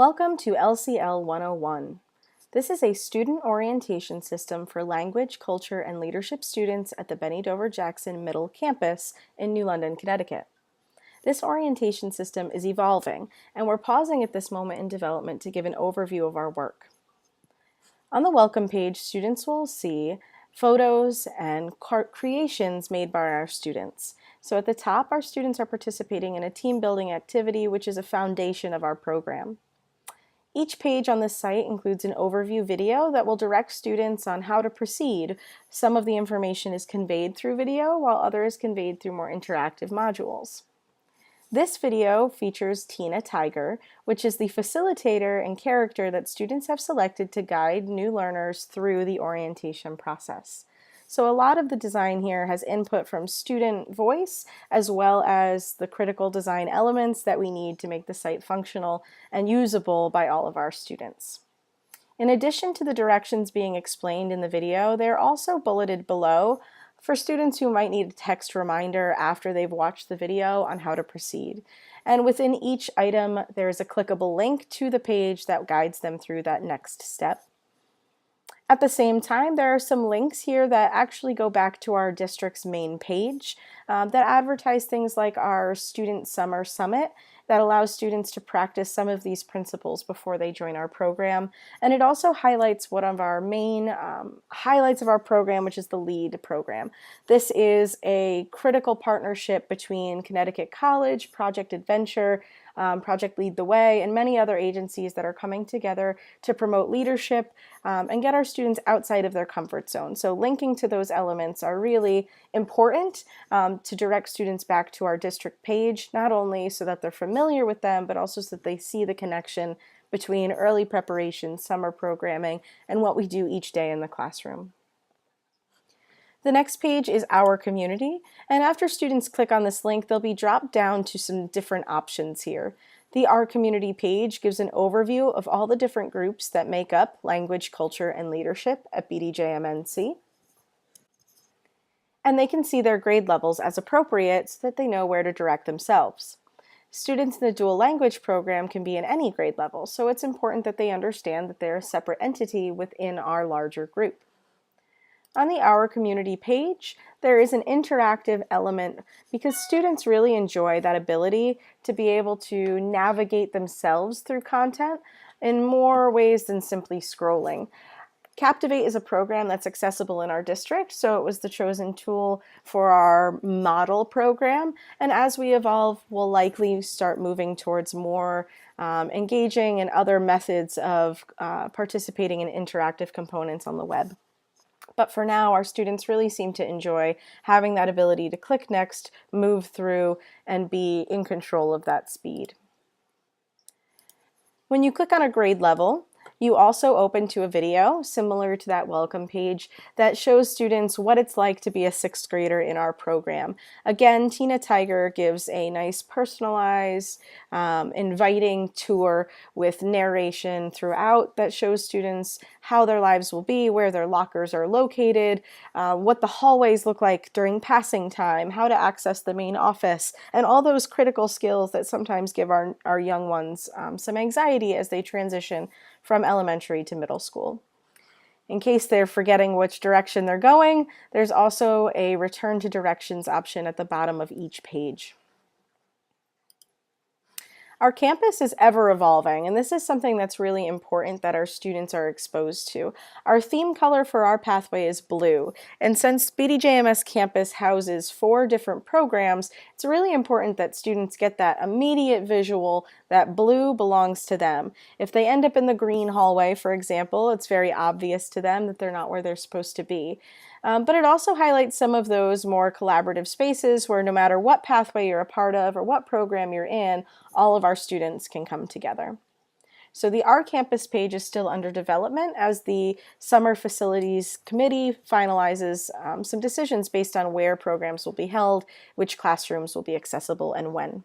Welcome to LCL101. This is a student orientation system for language, culture, and leadership students at the Benny Dover Jackson Middle Campus in New London, Connecticut. This orientation system is evolving, and we're pausing at this moment in development to give an overview of our work. On the welcome page, students will see photos and creations made by our students. So at the top, our students are participating in a team building activity, which is a foundation of our program. Each page on this site includes an overview video that will direct students on how to proceed. Some of the information is conveyed through video, while other is conveyed through more interactive modules. This video features Tina Tiger, which is the facilitator and character that students have selected to guide new learners through the orientation process. So a lot of the design here has input from student voice, as well as the critical design elements that we need to make the site functional and usable by all of our students. In addition to the directions being explained in the video, they're also bulleted below for students who might need a text reminder after they've watched the video on how to proceed. And within each item, there's a clickable link to the page that guides them through that next step. At the same time, there are some links here that actually go back to our district's main page that advertise things like our Student Summer Summit that allows students to practice some of these principles before they join our program. And it also highlights one of our main highlights of our program, which is the LEAD program. This is a critical partnership between Connecticut College, Project Adventure, Project Lead the Way, and many other agencies that are coming together to promote leadership and get our students outside of their comfort zone. So linking to those elements are really important to direct students back to our district page, not only so that they're familiar with them, but also so that they see the connection between early preparation, summer programming, and what we do each day in the classroom. The next page is Our Community, and after students click on this link, they'll be dropped down to some different options here. The Our Community page gives an overview of all the different groups that make up language, culture, and leadership at BDJMNC. And they can see their grade levels as appropriate so that they know where to direct themselves. Students in the dual language program can be in any grade level, so it's important that they understand that they're a separate entity within our larger group. On the Our Community page, there is an interactive element because students really enjoy that ability to be able to navigate themselves through content in more ways than simply scrolling. Captivate is a program that's accessible in our district, so it was the chosen tool for our model program. And as we evolve, we'll likely start moving towards more engaging and other methods of participating in interactive components on the web. But for now, our students really seem to enjoy having that ability to click next, move through, and be in control of that speed. When you click on a grade level, you also open to a video similar to that welcome page that shows students what it's like to be a sixth grader in our program. Again, Tina Tiger gives a nice personalized, inviting tour with narration throughout that shows students how their lives will be, where their lockers are located, what the hallways look like during passing time, how to access the main office, and all those critical skills that sometimes give our young ones some anxiety as they transition from elementary to middle school. In case they're forgetting which direction they're going, there's also a return to directions option at the bottom of each page. Our campus is ever evolving, and this is something that's really important that our students are exposed to. Our theme color for our pathway is blue, and since BDJMS campus houses 4 different programs, it's really important that students get that immediate visual that blue belongs to them. If they end up in the green hallway, for example, it's very obvious to them that they're not where they're supposed to be. But it also highlights some of those more collaborative spaces where no matter what pathway you're a part of or what program you're in, all of our students can come together. So the Our Campus page is still under development as the Summer Facilities Committee finalizes some decisions based on where programs will be held, which classrooms will be accessible, and when.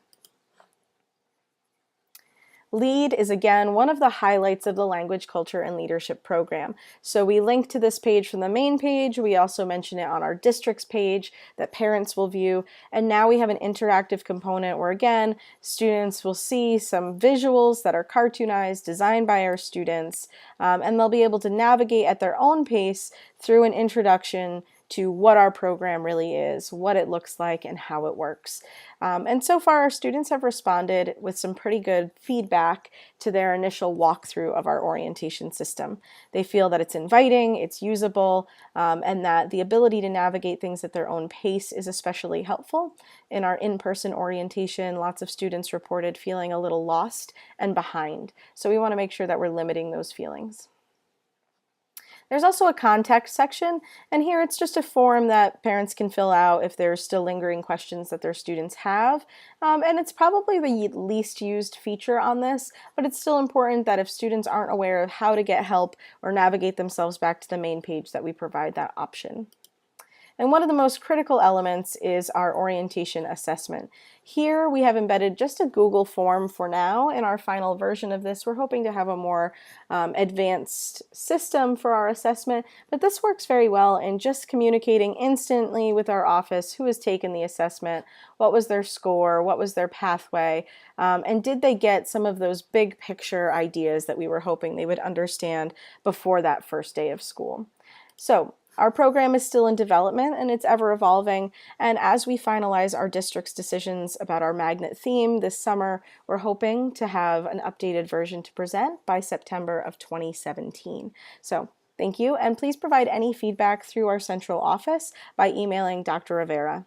LEAD is again one of the highlights of the Language, Culture, and Leadership program. So we link to this page from the main page. We also mention it on our district's page that parents will view. And now we have an interactive component where again, students will see some visuals that are cartoonized, designed by our students, and they'll be able to navigate at their own pace through an introduction to what our program really is, what it looks like, and how it works. And so far, our students have responded with some pretty good feedback to their initial walkthrough of our orientation system. They feel that it's inviting, it's usable, and that the ability to navigate things at their own pace is especially helpful. In our in-person orientation, lots of students reported feeling a little lost and behind. So we want to make sure that we're limiting those feelings. There's also a contact section, and here it's just a form that parents can fill out if there's still lingering questions that their students have. And it's probably the least used feature on this, but it's still important that if students aren't aware of how to get help or navigate themselves back to the main page, that we provide that option. And one of the most critical elements is our orientation assessment. Here we have embedded just a Google form for now. In our final version of this, we're hoping to have a more advanced system for our assessment, but this works very well in just communicating instantly with our office who has taken the assessment, what was their score, what was their pathway, and did they get some of those big picture ideas that we were hoping they would understand before that first day of school. So, our program is still in development and it's ever evolving, and as we finalize our district's decisions about our magnet theme this summer, we're hoping to have an updated version to present by September of 2017. So thank you, and please provide any feedback through our central office by emailing Dr. Rivera.